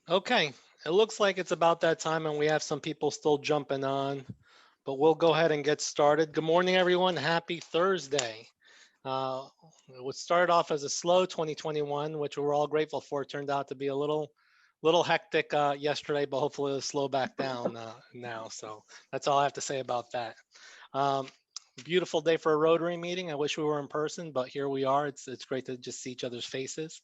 Okay, it looks like it's about that time and we have some people still jumping on, but we'll go ahead and get started. Good morning, everyone. Happy Thursday. Uh, it started off as a slow 2021, which we're all grateful for. It turned out to be a little hectic yesterday, but hopefully it'll slow back down now. So that's all I have to say about that. Um, Beautiful day for a Rotary meeting. I wish we were in person, but here we are. It's great to just see each other's faces.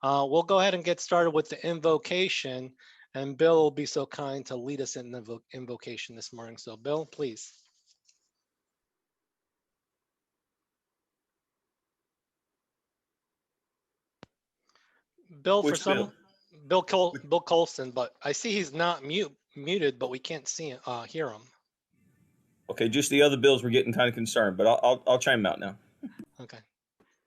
We'll go ahead and get started with the invocation, and Bill will be so kind to lead us in the invocation this morning. So Bill, please. Bill, for Which some, bill? Bill Colson, but I see he's not muted, but we can't hear him. Okay, just the other bills were getting kind of concerned, but I'll chime him out now. Okay.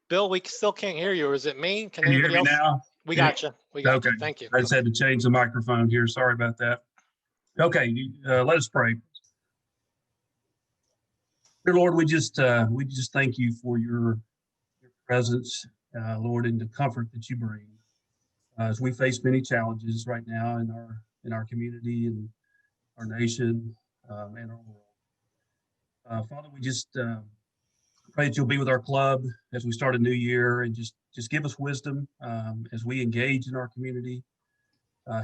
Bill, we still can't hear you. Or is it me? Can Can you hear anybody me else? now? We got you. We got Okay. you. Thank you. I just had to change the microphone here. Sorry about that. Okay, let us pray. Dear Lord, we just thank you for your presence, Lord, and the comfort that you bring as we face many challenges right now in our community and our nation and our world. Father, we just pray that you'll be with our club as we start a new year, and just give us wisdom as we engage in our community.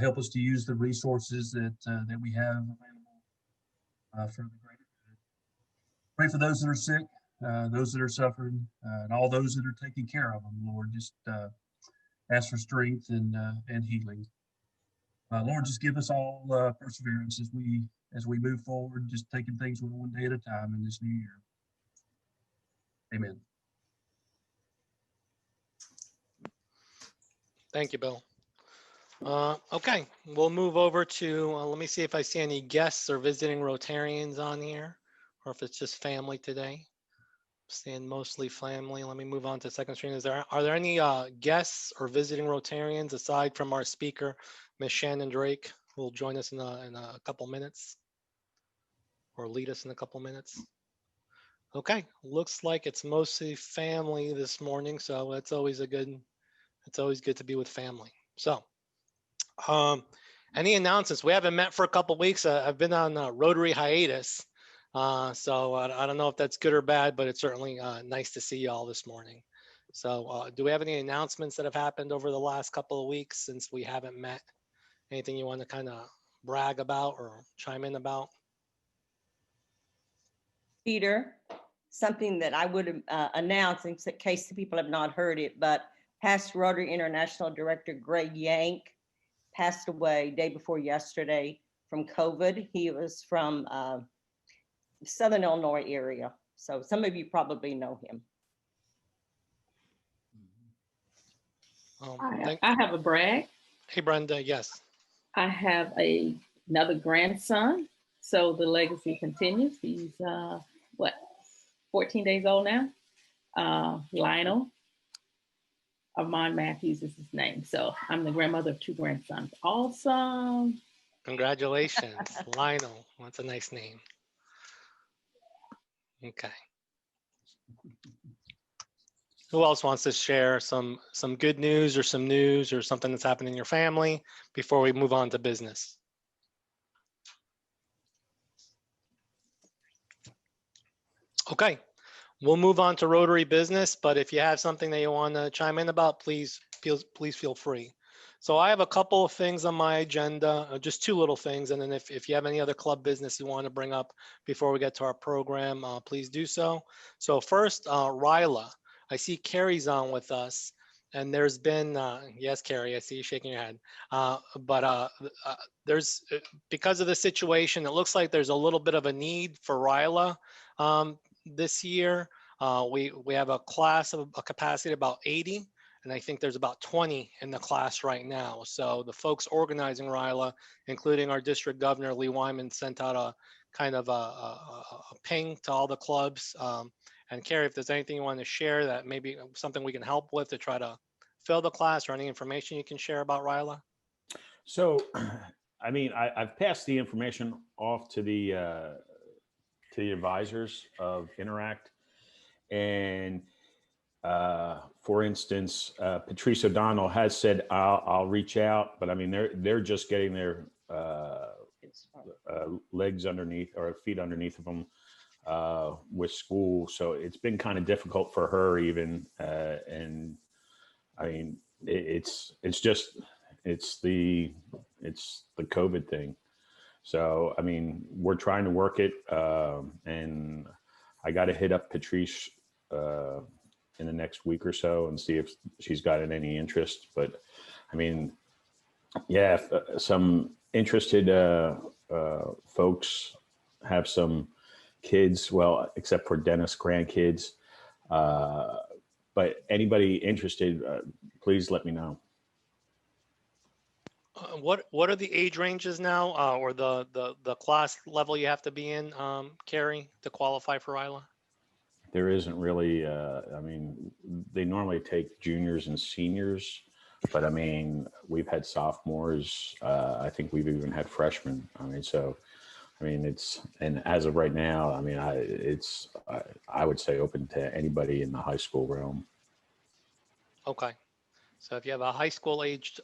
Help us to use the resources that we have available for the greater good. Pray for those that are sick, those that are suffering, and all those that are taking care of them. Lord, just ask for strength and healing. Lord, just give us all perseverance as we move forward, just taking things one day at a time in this new year. Amen. Thank you, Bill. Okay, we'll move over to, let me see if I see any guests or visiting Rotarians on here, or if it's just family today. Seeing mostly family. Let me move on to the second screen. Are there any guests or visiting Rotarians aside from our speaker, Miss Shannon Drake, who will join us in a couple minutes, or lead us in a couple minutes? Okay, looks like it's mostly family this morning, so it's always good to be with family. So, any announcements? We haven't met for a couple weeks. I've been on Rotary hiatus, so I don't know if that's good or bad, but it's certainly nice to see you all this morning. So, do we have any announcements that have happened over the last couple of weeks since we haven't met? Anything you want to kind of brag about or chime in about? Peter, something that I would announce in case the people have not heard it, but past Rotary International Director Greg Yank passed away day before yesterday from COVID. He was from Southern Illinois area. So some of you probably know him. I have a brag. Hey, Brenda, yes. I have another grandson. So the legacy continues. He's, 14 days old now? Lionel. Armand Matthews is his name. So I'm the grandmother of two grandsons. Awesome. Congratulations, Lionel. That's a nice name. Okay. Who else wants to share some good news or some news or something that's happened in your family before we move on to business? Okay, we'll move on to Rotary business, but if you have something that you want to chime in about, please feel free. So I have a couple of things on my agenda, just two little things, and then if you have any other club business you want to bring up before we get to our program, please do so. So first, RILA. I see Carrie's on with us, and there's been, yes, Carrie, I see you shaking your head, but there's, because of the situation, it looks like there's a little bit of a need for RILA this year. We have a class of a capacity of about 80, and I think there's about 20 in the class right now. So the folks organizing RILA, including our district governor, Lee Wyman, sent out a kind of a ping to all the clubs. And Carrie, if there's anything you want to share that maybe something we can help with to try to fill the class, or any information you can share about RILA? So, I mean, I've passed the information off to the advisors of Interact, and For instance, Patrice O'Donnell has said, I'll reach out, but I mean, they're just getting their legs underneath or feet underneath of them with school. So it's been kind of difficult for her even. And I mean, it's the COVID thing. So, I mean, we're trying to work it. And I got to hit up Patrice in the next week or so and see if she's gotten any interest. But I mean, yeah, if, some interested folks have some kids, well, except for Dennis grandkids. But anybody interested, please let me know. What are the age ranges now, or the class level you have to be in, Carrie, to qualify for RILA? There isn't really, I mean, they normally take juniors and seniors, but I mean, we've had sophomores. I think we've even had freshmen. I mean, so, I mean, it's, and as of right now, I mean, I would say open to anybody in the high school realm. Okay. So if you have a high school aged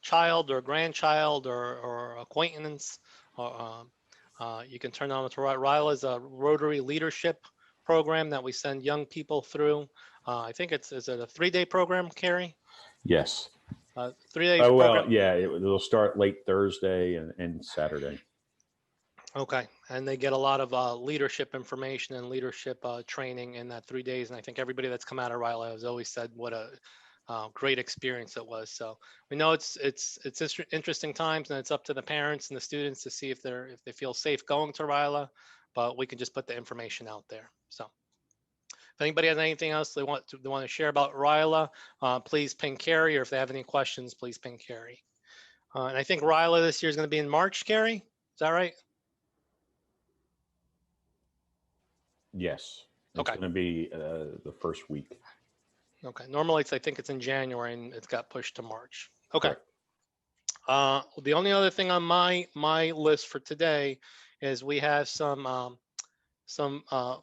child or grandchild or acquaintance, you can turn on to RILA. Is a Rotary Leadership program that we send young people through. I think is it a 3-day program, Carrie? Yes. 3 days. Oh, well, program. yeah, it'll start late Thursday and Saturday. Okay. And they get a lot of leadership information and leadership training in that 3 days. And I think everybody that's come out of RILA has always said what a great experience it was. So we know it's interesting times, and it's up to the parents and the students to see if they feel safe going to RILA, but we can just put the information out there. So if anybody has anything else they want to share about RILA, please ping Carrie, or if they have any questions, please ping Carrie. And I think RILA this year is going to be in March, Carrie. Is that right? Yes. It's Okay. going to be the first week. Okay. Normally I think it's in January, and it's got pushed to March. Okay. Correct. The only other thing on my list for today is we have some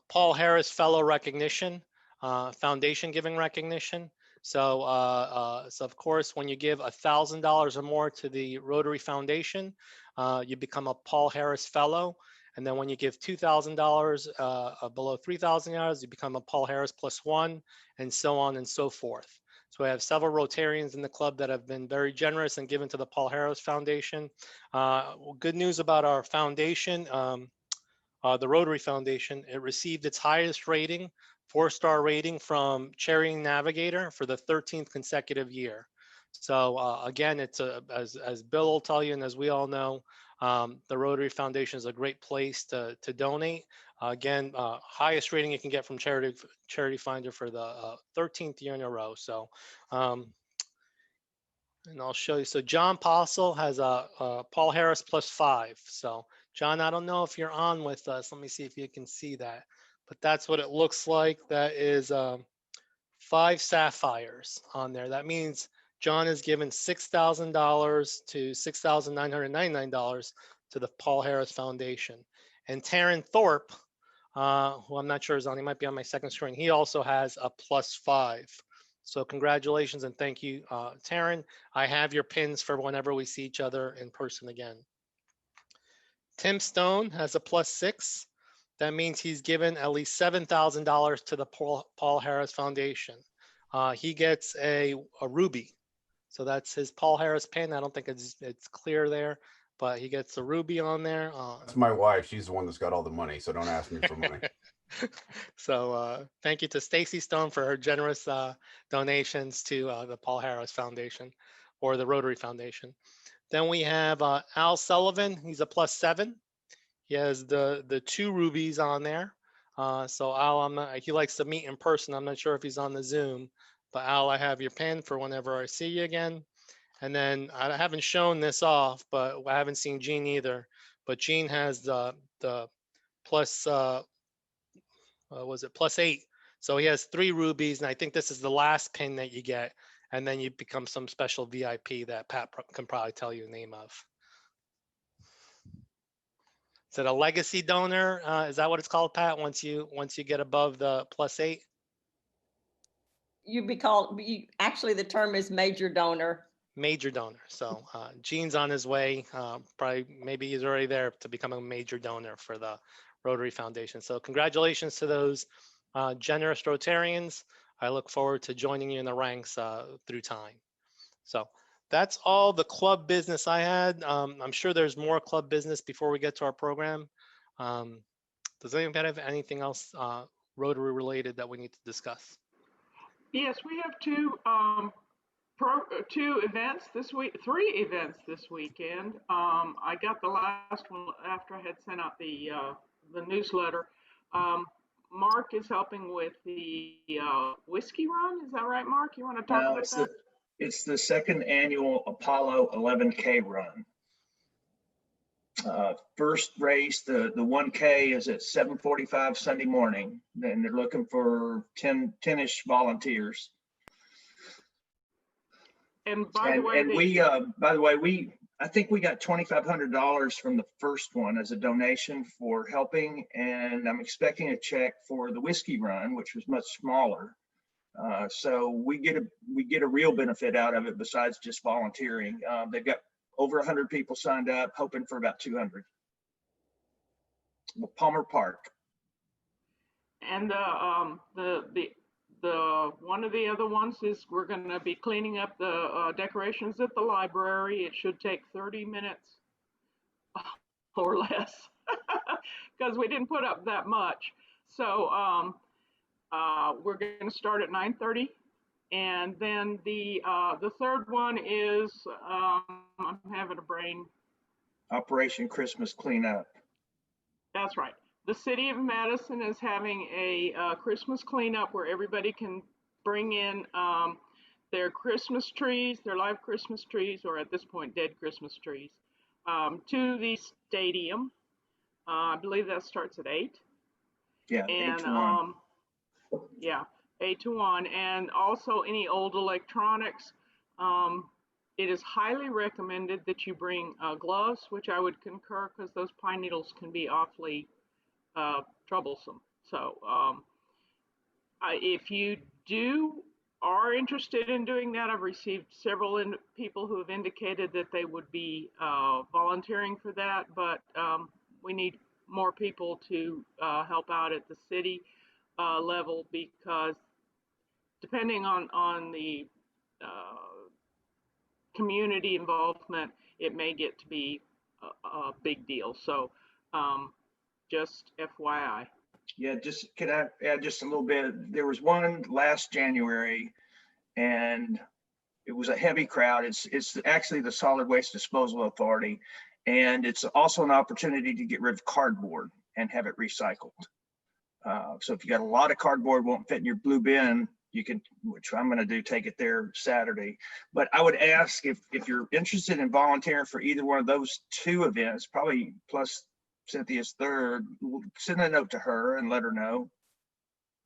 Paul Harris Fellow recognition, foundation giving recognition. So of course, when you give $1,000 or more to the Rotary Foundation, you become a Paul Harris Fellow. And then when you give $2,000 below $3,000, you become a Paul Harris +1, and so on and so forth. So we have several Rotarians in the club that have been very generous and given to the Paul Harris Foundation. Good news about our foundation, the Rotary Foundation, it received its highest rating, 4-star rating from Charity Navigator for the 13th consecutive year. So again, it's as Bill will tell you, and as we all know, the Rotary Foundation is a great place to donate. Again, highest rating you can get from Charity Finder for the 13th year in a row. So, and I'll show you. So John Postle has a Paul Harris +5. So John, I don't know if you're on with us. Let me see if you can see that. But that's what it looks like. That is 5 sapphires on there. That means John has given $6,000 to $6,999 to the Paul Harris Foundation. And Taryn Thorpe, who I'm not sure is on, he might be on my second screen, he also has a +5. So congratulations and thank you, Taryn. I have your pins for whenever we see each other in person again. Tim Stone has a +6. That means he's given at least $7,000 to the Paul Harris Foundation. He gets a ruby. So that's his Paul Harris pin. I don't think it's clear there, but he gets a ruby on there. That's my wife. She's the one that's got all the money, so don't ask me for money. So thank you to Stacy Stone for her generous donations to the Paul Harris Foundation or the Rotary Foundation. Then we have Al Sullivan. He's a +7. He has the 2 rubies on there. So Al, he likes to meet in person. I'm not sure if he's on the Zoom, but Al, I have your pin for whenever I see you again. And then I haven't shown this off, but I haven't seen Gene either. But Gene has the plus, was it +8? So he has 3 rubies, and I think this is the last pin that you get. And then you become some special VIP that Pat can probably tell you the name of. Is it a legacy donor? Is that what it's called, Pat? Once you get above the +8? you'd be called, actually the term is major donor. Major donor. So Gene's on his way. Probably maybe he's already there to become a major donor for the Rotary Foundation. So congratulations to those generous Rotarians. I look forward to joining you in the ranks through time. So that's all the club business I had. I'm sure there's more club business before we get to our program. Does anybody have anything else Rotary related that we need to discuss? Yes, we have two events this week, 3 events this weekend. I got the last one after I had sent out the newsletter. Mark is helping with the whiskey run. Is that right, Mark? You want to talk about that? It's the second annual Apollo 11K run. First race, the 1K is at 7:45 Sunday morning, and they're looking for 10-ish volunteers. And by the way, I think we got $2,500 from the first one as a donation for helping, and I'm expecting a check for the whiskey run, which was much smaller. So we get a real benefit out of it besides just volunteering. They've got over 100 people signed up, hoping for about 200. Palmer Park. And the one of the other ones is we're going to be cleaning up the decorations at the library. It should take 30 minutes or less because we didn't put up that much. So we're going to start at 9:30. And then the third one is, I'm having a brain. Operation Christmas Cleanup. That's right. The city of Madison is having a Christmas cleanup where everybody can bring in their Christmas trees, their live Christmas trees, or at this point, dead Christmas trees, to the stadium. I believe that starts at 8. Yeah, and 8 to 1. Yeah, 8 to 1. And also any old electronics. It is highly recommended that you bring gloves, which I would concur because those pine needles can be awfully troublesome. So if you are interested in doing that, I've received several people who have indicated that they would be volunteering for that, but we need more people to help out at the city level because depending on the community involvement, it may get to be a big deal. So just FYI. Yeah, could I add just a little bit? There was one last January, and it was a heavy crowd. It's actually the Solid Waste Disposal Authority, and it's also an opportunity to get rid of cardboard and have it recycled. So if you got a lot of cardboard won't fit in your blue bin, you can, which I'm going to do, take it there Saturday. But I would ask if you're interested in volunteering for either one of those 2 events, probably plus Cynthia's third, we'll send a note to her and let her know.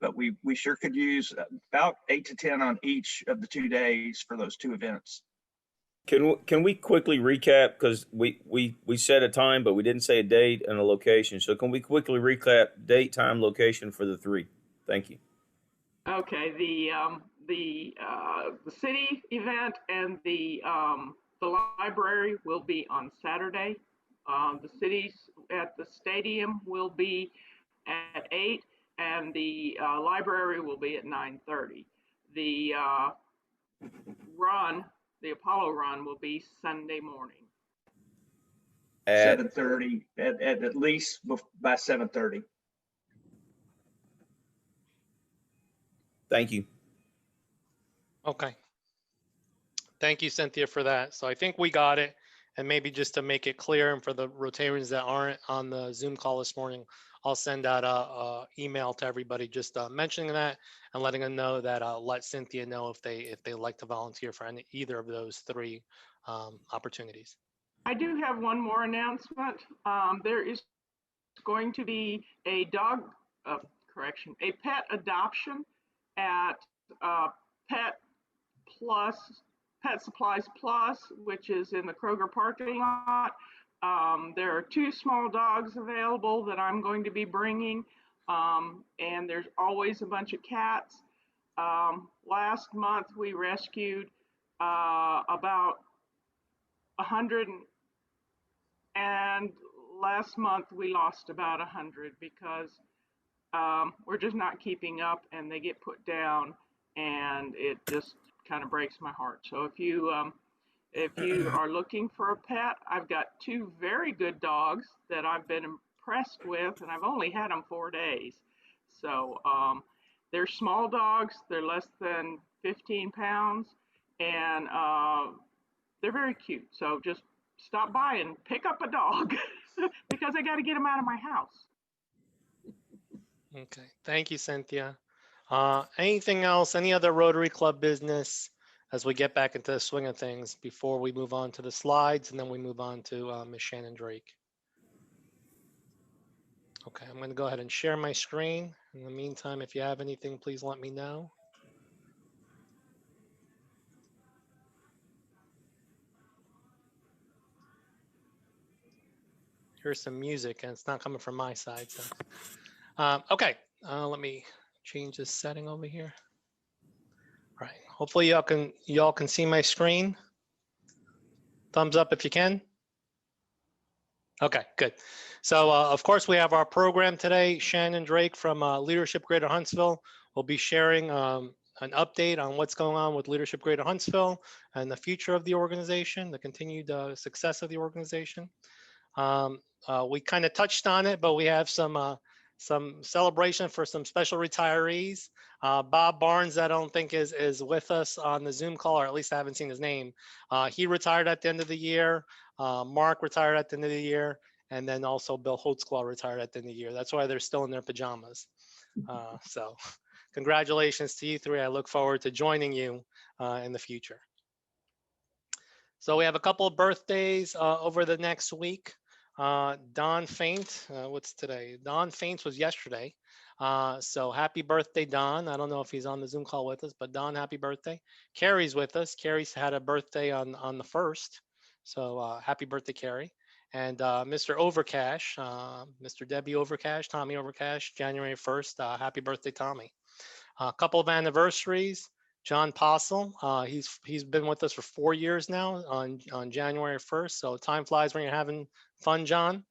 But we sure could use about 8 to 10 on each of the 2 days for those 2 events. Can we quickly recap, because we set a time, but we didn't say a date and a location. So can we quickly recap date, time, location for the 3? Thank you. Okay, the city event and the library will be on Saturday. The cities at the stadium will be at 8, and the library will be at 9:30. The Apollo run will be Sunday morning. At 7:30, at least by 7:30. Thank you. Okay. Thank you, Cynthia, for that. So I think we got it. And maybe just to make it clear, and for the Rotarians that aren't on the Zoom call this morning, I'll send out a email to everybody just mentioning that and letting them know that let Cynthia know if they like to volunteer for either of those 3 opportunities. I do have one more announcement. There is going to be a pet adoption at Pet Supplies Plus, which is in the Kroger parking lot. There are 2 small dogs available that I'm going to be bringing, and there's always a bunch of cats. Last month we rescued about 100, and last month we lost about 100 because we're just not keeping up, and they get put down, and it just kind of breaks my heart. So if you are looking for a pet, I've got 2 very good dogs that I've been impressed with, and I've only had them 4 days. So they're small dogs. They're less than 15 pounds, and they're very cute. So just stop by and pick up a dog because I got to get them out of my house. Okay, thank you, Cynthia. Anything else, any other Rotary Club business as we get back into the swing of things before we move on to the slides and then we move on to Ms. Shannon Drake? Okay, I'm going to go ahead and share my screen. In the meantime, if you have anything, please let me know. Here's some music, and it's not coming from my side. So, okay, let me change this setting over here. All right, hopefully y'all can see my screen. Thumbs up if you can. Okay, good. So of course we have our program today. Shannon Drake from Leadership Greater Huntsville will be sharing an update on what's going on with Leadership Greater Huntsville and the future of the organization, the continued success of the organization. We kind of touched on it, but we have some celebration for some special retirees. Bob Barnes, I don't think is with us on the Zoom call, or at least I haven't seen his name. He retired at the end of the year. Mark retired at the end of the year. And then also Bill Holtzclaw retired at the end of the year. That's why they're still in their pajamas. So congratulations to you 3. I look forward to joining you in the future. So we have a couple of birthdays over the next week. Don Faint, what's today? Don Faint was yesterday. So happy birthday, Don. I don't know if he's on the Zoom call with us, but Don, happy birthday. Carrie's with us. Carrie's had a birthday on the 1st. So happy birthday, Carrie. And Mr. Overcash, Mr. Debbie Overcash, Tommy Overcash, January 1st. Happy birthday, Tommy. A couple of anniversaries. John Postle, he's been with us for 4 years now on January 1st. So time flies when you're having fun, John.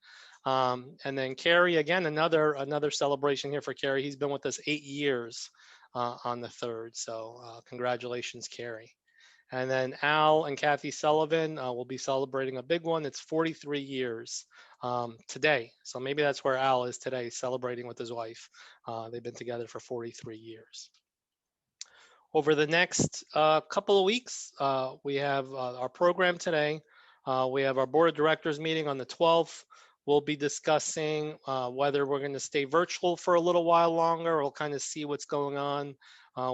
And then Carrie, again, another celebration here for Carrie. He's been with us 8 years on the 3rd. So congratulations, Carrie. And then Al and Kathy Sullivan will be celebrating a big one. It's 43 years today. So maybe that's where Al is today, celebrating with his wife. They've been together for 43 years. Over the next couple of weeks, we have our program today. We have our board of directors meeting on the 12th. We'll be discussing whether we're going to stay virtual for a little while longer. We'll kind of see what's going on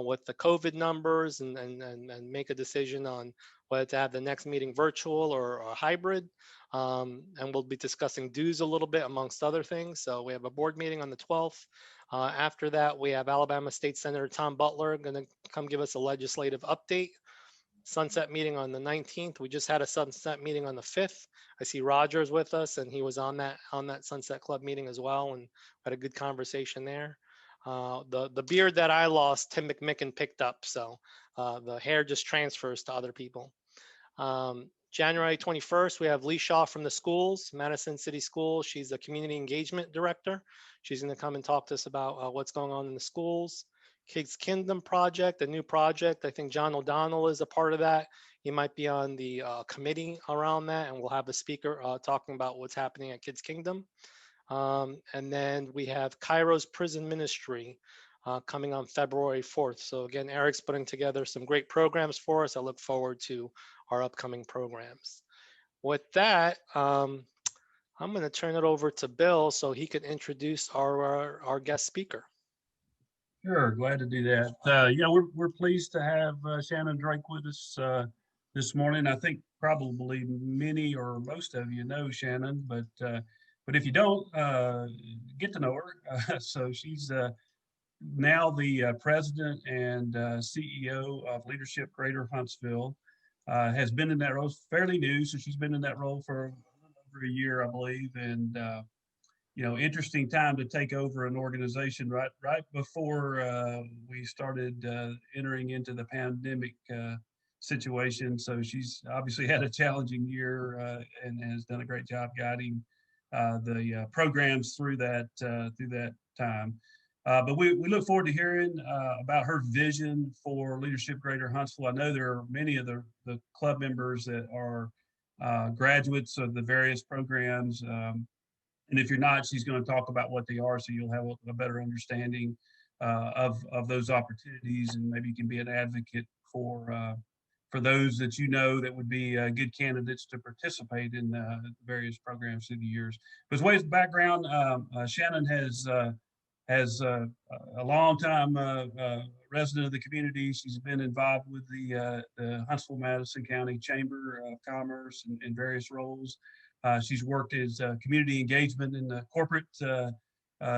with the COVID numbers and make a decision on whether to have the next meeting virtual or hybrid. And we'll be discussing dues a little bit amongst other things. So we have a board meeting on the 12th. After that, we have Alabama State Senator Tom Butler going to come give us a legislative update. Sunset meeting on the 19th. We just had a sunset meeting on the 5th. I see Roger's with us, and he was on that Sunset Club meeting as well, and had a good conversation there. The beard that I lost, Tim McMicken picked up, so the hair just transfers to other people. January 21st, we have Lee Shaw from the schools, Madison City Schools. She's the community engagement director. She's going to come and talk to us about what's going on in the schools. Kids Kingdom project, a new project. I think John O'Donnell is a part of that. He might be on the committee around that, and we'll have a speaker talking about what's happening at Kids Kingdom. And then we have Cairo's Prison Ministry coming on February 4th. So again, Eric's putting together some great programs for us. I look forward to our upcoming programs. With that, I'm going to turn it over to Bill so he can introduce our guest speaker. Sure, glad to do that. Yeah, we're pleased to have Shannon Drake with us this morning. I think probably many or most of you know Shannon, but if you don't, get to know her. So she's now the president and CEO of Leadership Greater Huntsville. Has been in that role, fairly new, so she's been in that role for over a year, I believe, and interesting time to take over an organization right before we started entering into the pandemic situation. So she's obviously had a challenging year and has done a great job guiding the programs through that time. But we look forward to hearing about her vision for Leadership Greater Huntsville. I know there are many of the club members that are graduates of the various programs. And if you're not, she's going to talk about what they are, so you'll have a better understanding of those opportunities, and maybe you can be an advocate for those that that would be good candidates to participate in various programs through the years. But as way as background, Shannon has a long time resident of the community. She's been involved with the Huntsville-Madison County Chamber of Commerce in various roles. She's worked as community engagement in the corporate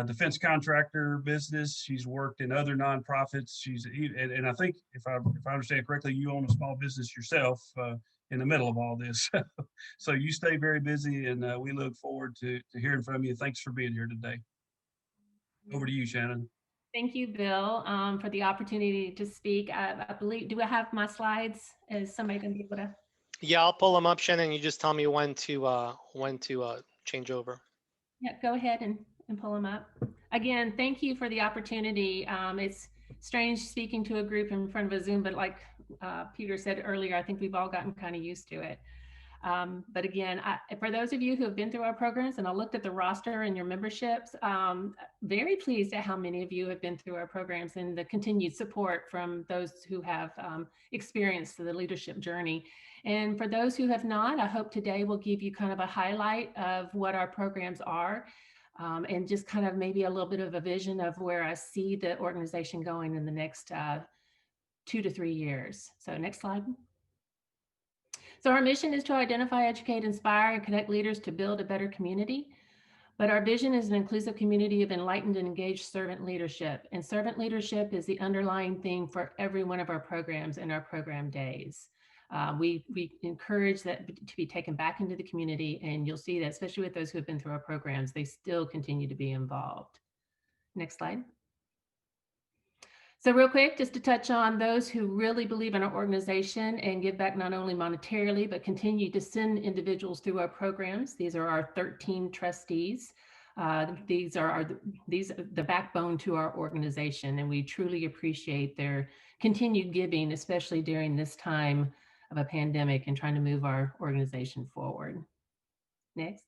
defense contractor business. She's worked in other nonprofits. And I think if I understand correctly, you own a small business yourself in the middle of all this. So you stay very busy, and we look forward to hearing from you. Thanks for being here today. Over to you, Shannon. Thank you, Bill, for the opportunity to speak. I believe, do I have my slides? Is somebody going to be able to? Yeah, I'll pull them up, Shannon. You just tell me when to change over. Yeah, go ahead and pull them up. Again, thank you for the opportunity. It's strange speaking to a group in front of a Zoom, but like Peter said earlier, I think we've all gotten kind of used to it. But again, for those of you who have been through our programs, and I looked at the roster and your memberships, very pleased at how many of you have been through our programs and the continued support from those who have experienced the leadership journey. And for those who have not, I hope today will give you kind of a highlight of what our programs are, and just kind of maybe a little bit of a vision of where I see the organization going in the next 2 to 3 years. So next slide. So our mission is to identify, educate, inspire, and connect leaders to build a better community. But our vision is an inclusive community of enlightened and engaged servant leadership. And servant leadership is the underlying theme for every one of our programs and our program days. We encourage that to be taken back into the community, and you'll see that, especially with those who have been through our programs, they still continue to be involved. Next slide. So real quick, just to touch on those who really believe in our organization and give back not only monetarily, but continue to send individuals through our programs. These are our 13 trustees. These are the backbone to our organization, and we truly appreciate their continued giving, especially during this time of a pandemic and trying to move our organization forward. Next.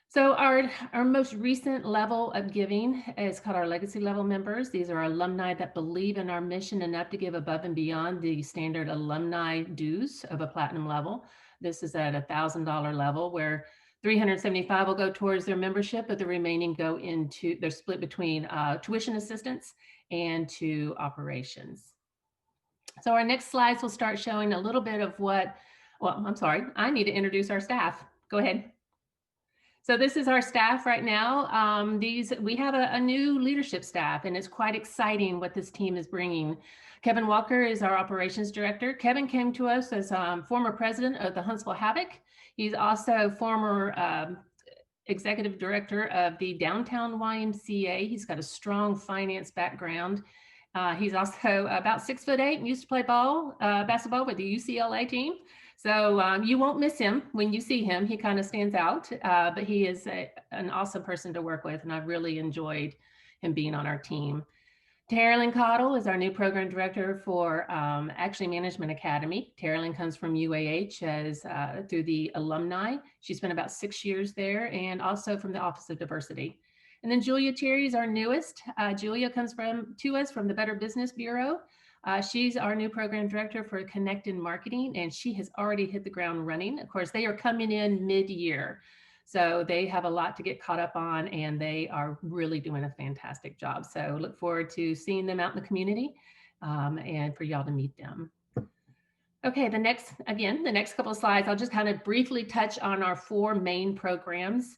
So our most recent level of giving is called our legacy level members. These are alumni that believe in our mission enough to give above and beyond the standard alumni dues of a platinum level. This is at $1,000 level, where $375 will go towards their membership, but the remaining go into, they're split between tuition assistance and to operations. So our next slides will start showing a little bit of what, well, I'm sorry, I need to introduce our staff. Go ahead. So this is our staff right now. We have a new leadership staff, and it's quite exciting what this team is bringing. Kevin Walker is our operations director. Kevin came to us as former president of the Huntsville Havoc. He's also former executive director of the Downtown YMCA. He's got a strong finance background. He's also about 6'8" and used to play basketball with the UCLA team. So you won't miss him when you see him. He kind of stands out, but he is an awesome person to work with, and I've really enjoyed him being on our team. Terilyn Cottle is our new program director for actually Management Academy. Terilyn comes from UAH as through the alumni. She spent about 6 years there, and also from the Office of Diversity. And then Julia Terry is our newest. Julia comes to us from the Better Business Bureau. She's our new program director for Connected Marketing, and she has already hit the ground running. Of course, they are coming in mid-year, so they have a lot to get caught up on, and they are really doing a fantastic job. So look forward to seeing them out in the community and for y'all to meet them. Okay, the next couple of slides, I'll just kind of briefly touch on our 4 main programs.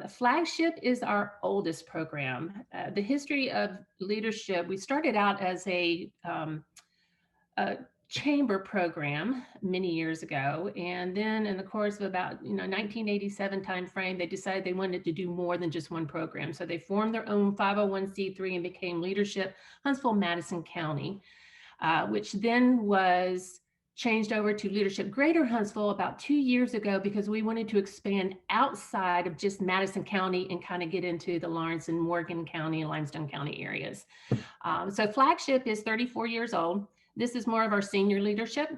Flagship is our oldest program. The history of leadership, we started out as a chamber program many years ago. And then in the course of about 1987 timeframe, they decided they wanted to do more than just one program. So they formed their own 501c3 and became Leadership Huntsville Madison County, which then was changed over to Leadership Greater Huntsville about 2 years ago because we wanted to expand outside of just Madison County and kind of get into the Lawrence and Morgan County and Limestone County areas. So Flagship is 34 years old. This is more of our senior leadership.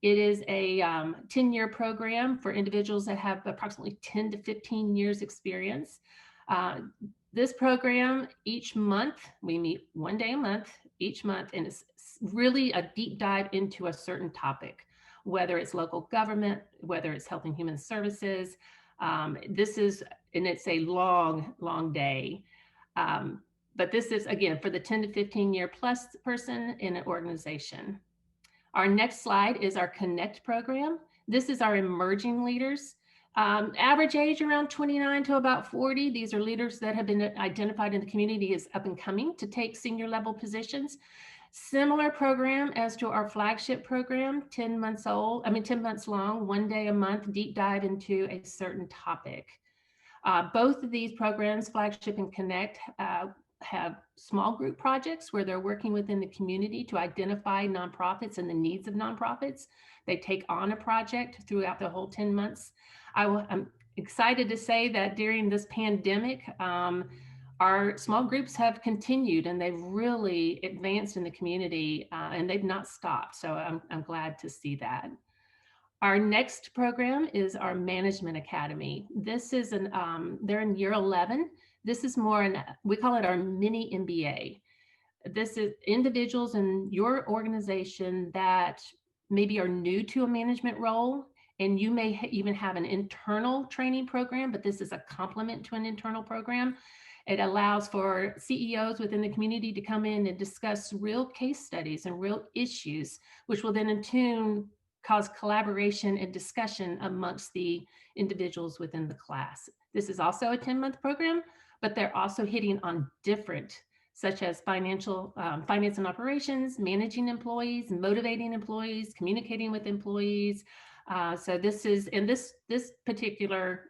It is a 10-year program for individuals that have approximately 10 to 15 years experience. This program, each month, we meet 1 day a month, each month, and it's really a deep dive into a certain topic, whether it's local government, whether it's health and human services. It's a long, long day. But this is, again, for the 10 to 15 year plus person in an organization. Our next slide is our Connect program. This is our emerging leaders. Average age around 29 to about 40. These are leaders that have been identified in the community as up and coming to take senior level positions. Similar program as to our Flagship program, 10 months long, 1 day a month, deep dive into a certain topic. Both of these programs, Flagship and Connect, have small group projects where they're working within the community to identify nonprofits and the needs of nonprofits. They take on a project throughout the whole 10 months. I'm excited to say that during this pandemic, our small groups have continued and they've really advanced in the community and they've not stopped. So I'm glad to see that. Our next program is our Management Academy. This is they're in year 11. This is we call it our mini MBA. This is individuals in your organization that maybe are new to a management role, and you may even have an internal training program, but this is a complement to an internal program. It allows for CEOs within the community to come in and discuss real case studies and real issues, which will then in turn cause collaboration and discussion amongst the individuals within the class. This is also a 10-month program, but they're also hitting on different, such as finance and operations, managing employees, motivating employees, communicating with employees. So this particular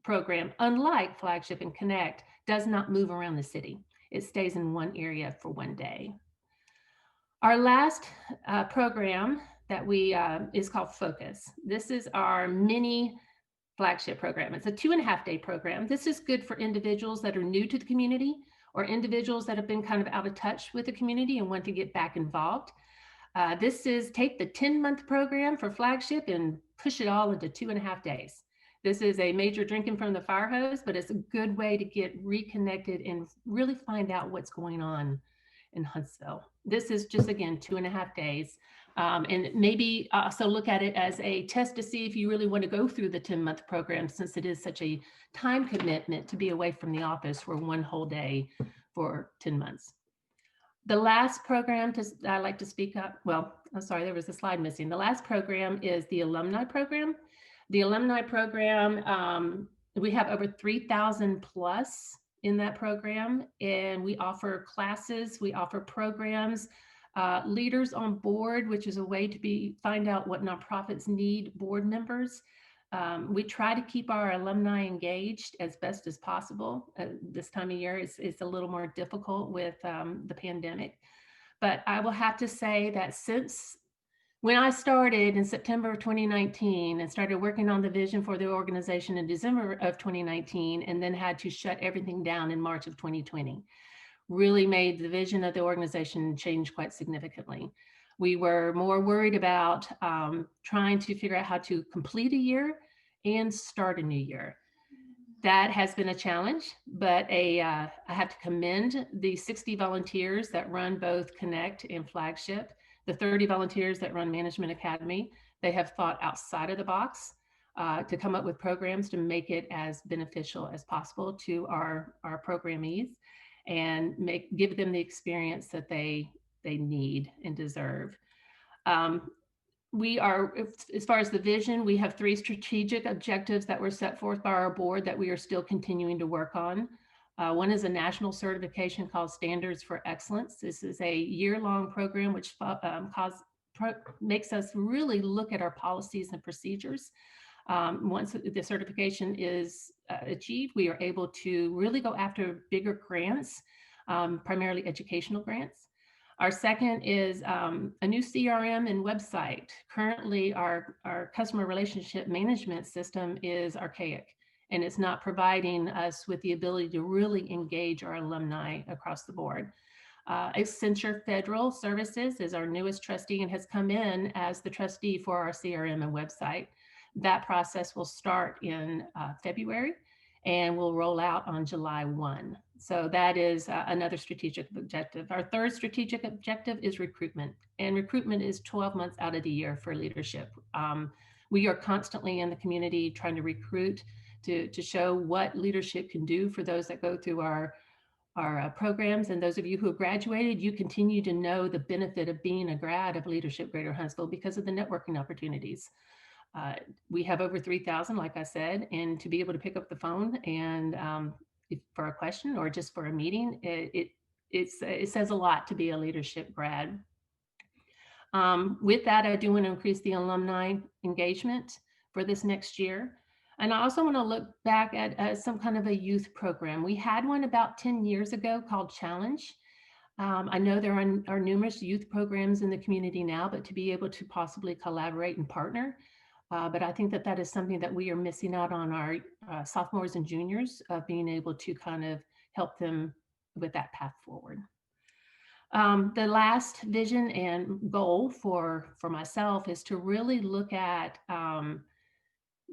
program, unlike Flagship and Connect, does not move around the city. It stays in one area for 1 day. Our last program that is called Focus. This is our mini Flagship program. It's a 2.5 day program. This is good for individuals that are new to the community or individuals that have been kind of out of touch with the community and want to get back involved. This is take the 10-month program for Flagship and push it all into 2.5 days. This is a major drinking from the fire hose, but it's a good way to get reconnected and really find out what's going on in Huntsville. This is just, again, 2.5 days. And maybe also look at it as a test to see if you really want to go through the 10-month program, since it is such a time commitment to be away from the office for 1 whole day for 10 months. The last program I'd like to speak up, well, I'm sorry, there was a slide missing. The last program is the alumni program. The alumni program, we have over 3,000 plus in that program, and we offer classes, we offer programs, leaders on board, which is a way to find out what nonprofits need board members. We try to keep our alumni engaged as best as possible. This time of year it's a little more difficult with the pandemic, but I will have to say that since when I started in September of 2019 and started working on the vision for the organization in December of 2019, and then had to shut everything down in March of 2020, really made the vision of the organization change quite significantly. We were more worried about trying to figure out how to complete a year and start a new year. That has been a challenge, but I have to commend the 60 volunteers that run both Connect and Flagship, the 30 volunteers that run Management Academy. They have thought outside of the box to come up with programs to make it as beneficial as possible to our programmees and give them the experience that they need and deserve. We are, as far as the vision, we have 3 strategic objectives that were set forth by our board that we are still continuing to work on. One is a national certification called Standards for Excellence. This is a year-long program which makes us really look at our policies and procedures. Once the certification is achieved, we are able to really go after bigger grants, primarily educational grants. Our second is a new CRM and website. Currently, our customer relationship management system is archaic, and it's not providing us with the ability to really engage our alumni across the board. Accenture Federal Services is our newest trustee and has come in as the trustee for our CRM and website. That process will start in February and will roll out on July 1. So that is another strategic objective. Our third strategic objective is recruitment, and recruitment is 12 months out of the year for leadership. We are constantly in the community trying to recruit to show what leadership can do for those that go through our programs. And those of you who have graduated, you continue to know the benefit of being a grad of Leadership Greater Huntsville because of the networking opportunities. We have over 3,000, like I said, and to be able to pick up the phone and for a question or just for a meeting, it says a lot to be a leadership grad. With that, I do want to increase the alumni engagement for this next year. And I also want to look back at some kind of a youth program. We had one about 10 years ago called Challenge. I know there are numerous youth programs in the community now, but to be able to possibly collaborate and partner, but I think that is something that we are missing out on our sophomores and juniors of being able to kind of help them with that path forward. The last vision and goal for myself is to really look at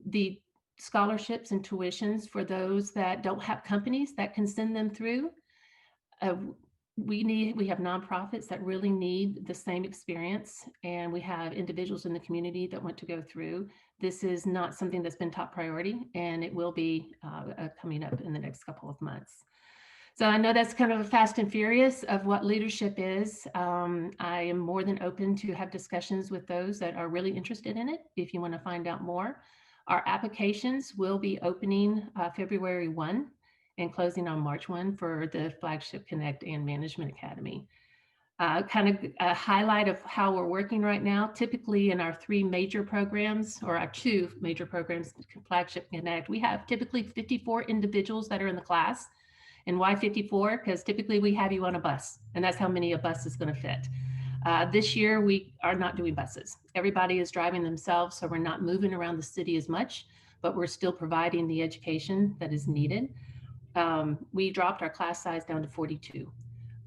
the scholarships and tuitions for those that don't have companies that can send them through. We have nonprofits that really need the same experience, and we have individuals in the community that want to go through. This is not something that's been top priority, and it will be coming up in the next couple of months. So I know that's kind of a fast and furious of what leadership is. I am more than open to have discussions with those that are really interested in it if you want to find out more. Our applications will be opening February 1 and closing on March 1 for the Flagship Connect and Management Academy. Kind of a highlight of how we're working right now. Typically in our 3 major programs, or our 2 major programs, Flagship Connect, we have typically 54 individuals that are in the class. And why 54? Because typically we have you on a bus, and that's how many a bus is going to fit. This year we are not doing buses. Everybody is driving themselves, so we're not moving around the city as much, but we're still providing the education that is needed. We dropped our class size down to 42.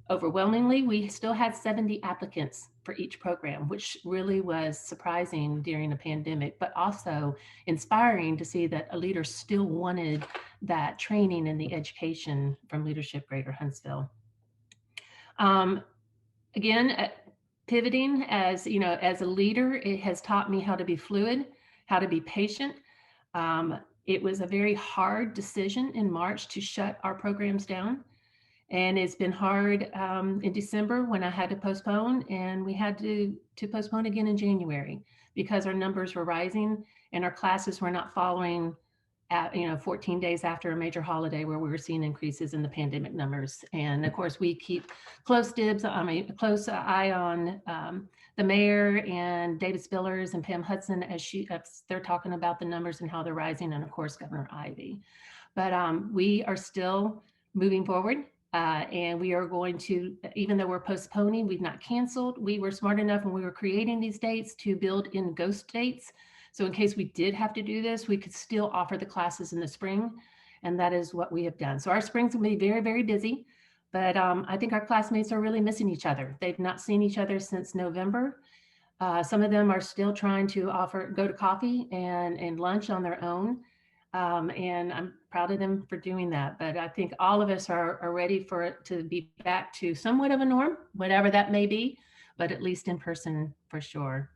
Overwhelmingly, we still had 70 applicants for each program, which really was surprising during a pandemic, but also inspiring to see that a leader still wanted that training and the education from Leadership Greater Huntsville. Again, pivoting as a leader, it has taught me how to be fluid, how to be patient. It was a very hard decision in March to shut our programs down. And it's been hard in December when I had to postpone, and we had to postpone again in January because our numbers were rising and our classes were not following at 14 days after a major holiday where we were seeing increases in the pandemic numbers. And of course, we keep close eye on the mayor and David Spillers and Pam Hudson as they're talking about the numbers and how they're rising, and of course, Governor Ivey. But we are still moving forward. And we are going to, even though we're postponing, we've not canceled. We were smart enough when we were creating these dates to build in ghost dates. So in case we did have to do this, we could still offer the classes in the spring. And that is what we have done. So our spring's gonna be very, very busy, but I think our classmates are really missing each other. They've not seen each other since November. Some of them are still trying to go to coffee and lunch on their own. And I'm proud of them for doing that. But I think all of us are ready for it to be back to somewhat of a norm, whatever that may be, but at least in person for sure.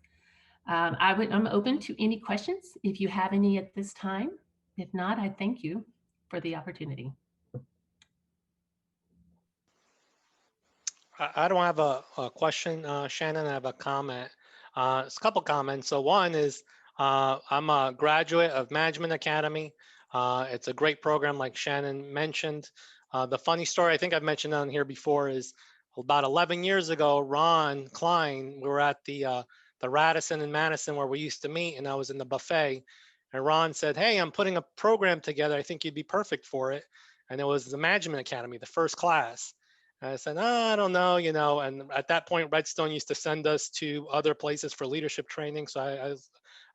I'm open to any questions if you have any at this time. If not, I thank you for the opportunity. I don't have a question, Shannon. I have a comment. It's a couple comments. So one is, I'm a graduate of Management Academy. It's a great program, like Shannon mentioned. The funny story I think I've mentioned on here before is about 11 years ago, Ron Klein, we were at the the Radisson in Madison where we used to meet, and I was in the buffet, and Ron said, "Hey, I'm putting a program together. I think you'd be perfect for it." And it was the Management Academy, the first class. And I said, "Oh, I don't know, you know." And at that point, Redstone used to send us to other places for leadership training. So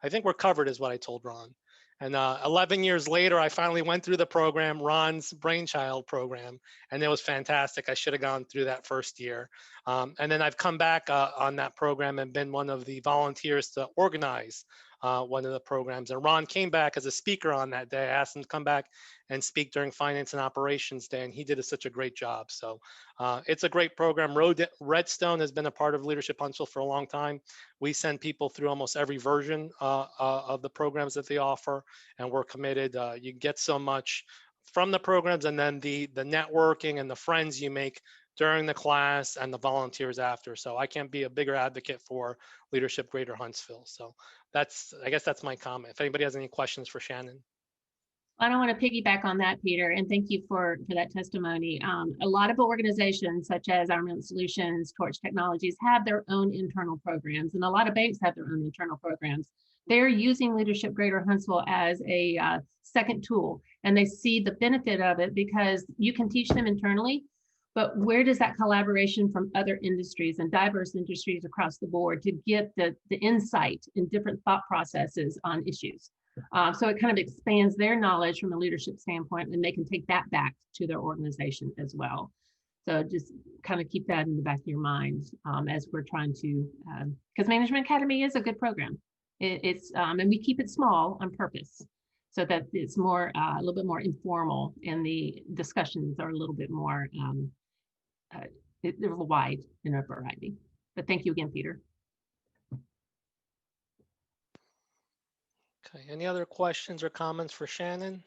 I think we're covered, is what I told Ron. And 11 years later, I finally went through the program, Ron's brainchild program, and it was fantastic. I should have gone through that first year. And then I've come back on that program and been one of the volunteers to organize one of the programs. And Ron came back as a speaker on that day. I asked him to come back and speak during Finance and Operations Day, and he did such a great job. So it's a great program. Redstone has been a part of Leadership Huntsville for a long time. We send people through almost every version of the programs that they offer, and we're committed. You get so much from the programs, and then the networking and the friends you make during the class and the volunteers after. So I can't be a bigger advocate for Leadership Greater Huntsville. So I guess that's my comment. If anybody has any questions for Shannon. I don't want to piggyback on that, Peter, and thank you for that testimony. A lot of organizations such as Armament Solutions, Torch Technologies have their own internal programs, and a lot of banks have their own internal programs. They're using Leadership Greater Huntsville as a second tool, and they see the benefit of it because you can teach them internally, but where does that collaboration from other industries and diverse industries across the board to get the insight in different thought processes on issues? So it kind of expands their knowledge from a leadership standpoint, and they can take that back to their organization as well. So just kind of keep that in the back of your mind as we're trying to, because Management Academy is a good program. And we keep it small on purpose so that it's more, a little bit more informal, and the discussions are a little bit more, they're wide in a variety. But thank you again, Peter. Okay, any other questions or comments for Shannon?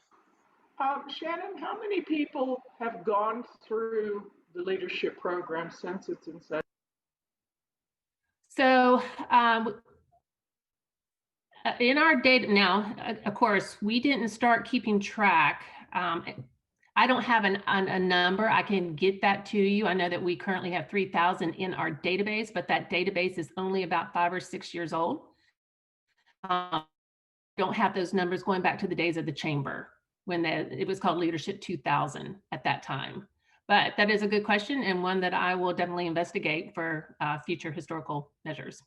Shannon, how many people have gone through the leadership program since its inception? So in our data now, of course, we didn't start keeping track. I don't have a number. I can get that to you. I know that we currently have 3,000 in our database, but that database is only about 5 or 6 years old. Don't have those numbers going back to the days of the chamber when it was called Leadership 2000 at that time. But that is a good question, and one that I will definitely investigate for future historical measures.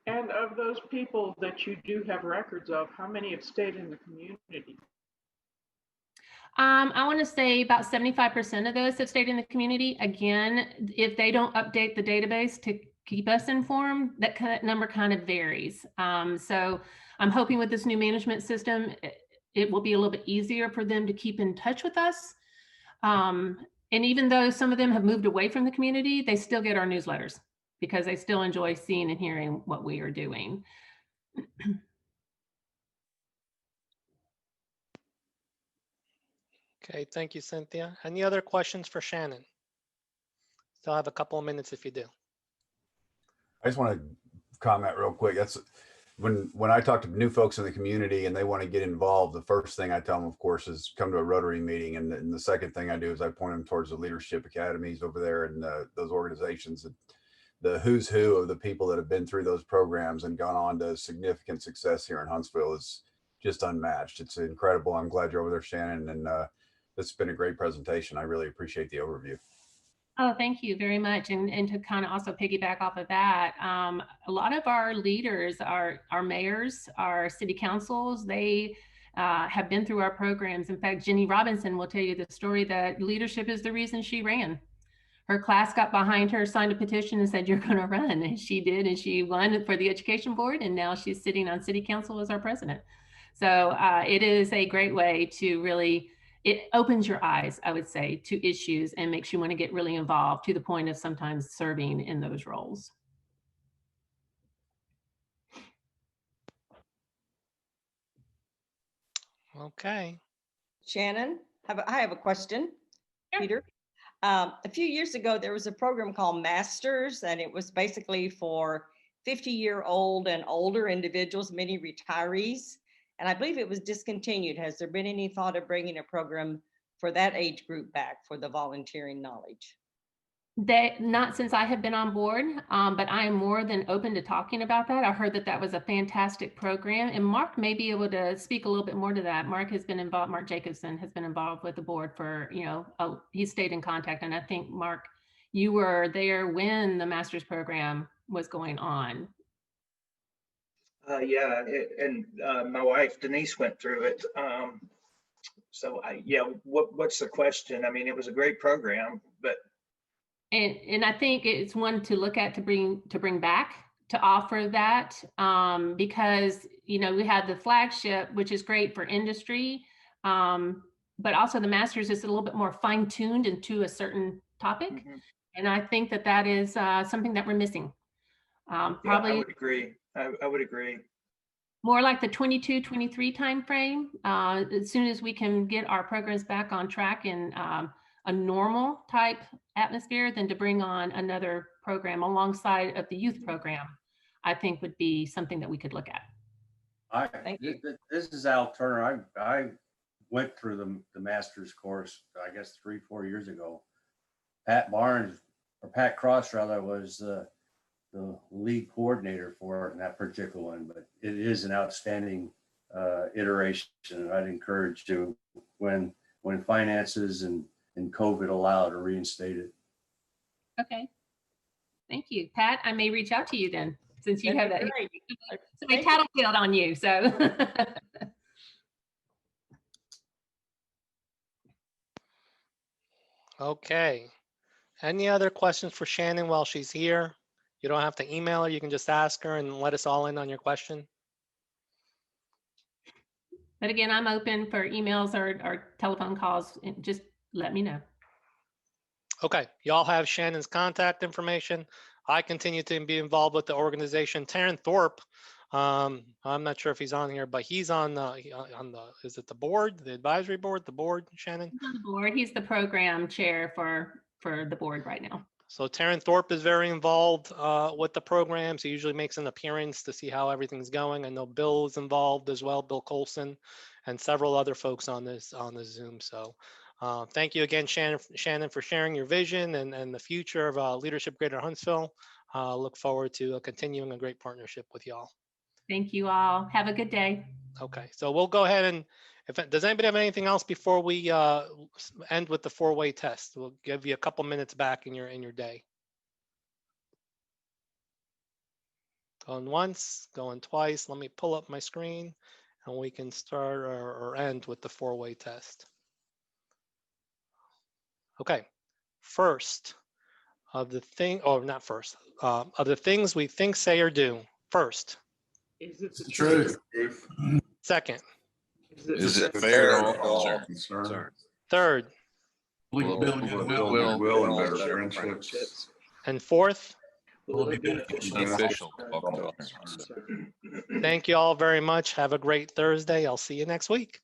And of those people that you do have records of, how many have stayed in the community? I want to say about 75% of those have stayed in the community. Again, if they don't update the database to keep us informed, that number kind of varies. So I'm hoping with this new management system, it will be a little bit easier for them to keep in touch with us. And even though some of them have moved away from the community, they still get our newsletters because they still enjoy seeing and hearing what we are doing. Okay, thank you, Cynthia. Any other questions for Shannon? Still have a couple of minutes if you do. I just want to comment real quick. That's when I talk to new folks in the community and they want to get involved, the first thing I tell them, of course, is come to a Rotary meeting. And the second thing I do is I point them towards the leadership academies over there and those organizations, the who's who of the people that have been through those programs and gone on to significant success here in Huntsville is just unmatched. It's incredible. I'm glad you're over there, Shannon. And this has been a great presentation. I really appreciate the overview. Oh, thank you very much. And to kind of also piggyback off of that, a lot of our leaders, our mayors, our city councils, they have been through our programs. In fact, Jenny Robinson will tell you the story that leadership is the reason she ran. Her class got behind her, signed a petition and said, "You're going to run." And she did, and she won for the education board. And now she's sitting on city council as our president. So it is a great way to really, it opens your eyes, I would say, to issues and makes you want to get really involved to the point of sometimes serving in those roles. Okay. Shannon, I have a question, Sure. Peter. A few years ago, there was a program called Masters, and it was basically for 50-year-old and older individuals, many retirees. And I believe it was discontinued. Has there been any thought of bringing a program for that age group back for the volunteering knowledge? Not since I have been on board, but I am more than open to talking about that. I heard that that was a fantastic program, and Mark may be able to speak a little bit more to that. Mark has been involved. Mark Jacobson has been involved with the board for, he stayed in contact, and I think Mark, you were there when the master's program was going on. Yeah, my wife Denise went through it. What's the question? I mean, it was a great program, but. And I think it's one to look at to bring back, to offer that, because we had the flagship, which is great for industry, but also the master's is a little bit more fine-tuned into a certain topic, and I think that that is something that we're missing. Probably, I would agree. I would agree. More like the 22-23 timeframe. As soon as we can get our programs back on track in a normal type atmosphere, than to bring on another program alongside of the youth program, I think would be something that we could look at. This is Al Turner. I went through the master's course, I guess 3-4 years ago. Pat Cross rather was the lead coordinator for that particular one, but it is an outstanding iteration. I'd encourage you, when finances and COVID allow, to reinstate it. Okay. Thank you. Pat, I may reach out to you then, since you have that. Somebody tattlefield on you, so. Okay. Any other questions for Shannon while she's here? You don't have to email her. You can just ask her and let us all in on your question. But again, I'm open for emails or telephone calls. Just let me know. Okay. Y'all have Shannon's contact information. I continue to be involved with the organization. Taryn Thorpe, I'm not sure if he's on here, but he's on the, is it the board, the advisory board, the board, Shannon? He's on the board. He's the program chair for the board right now. So Taryn Thorpe is very involved with the programs. He usually makes an appearance to see how everything's going. I know Bill is involved as well, Bill Colson, and several other folks on this Zoom. So thank you again, Shannon, for sharing your vision and the future of Leadership Greater Huntsville. Look forward to continuing a great partnership with y'all. Thank you all. Have a good day. Okay, so we'll go ahead and does anybody have anything else before we end with the 4-way test? We'll give you a couple minutes back in your day. Going once, going twice. Let me pull up my screen and we can start or end with the 4-way test. Okay, first of the things we think, say, or do. First. Is it the truth? Second. Is it fair to all concerned? Third. Will build goodwill and better friendships. And fourth. Will be beneficial. Thank you all very much. Have a great Thursday. I'll see you next week.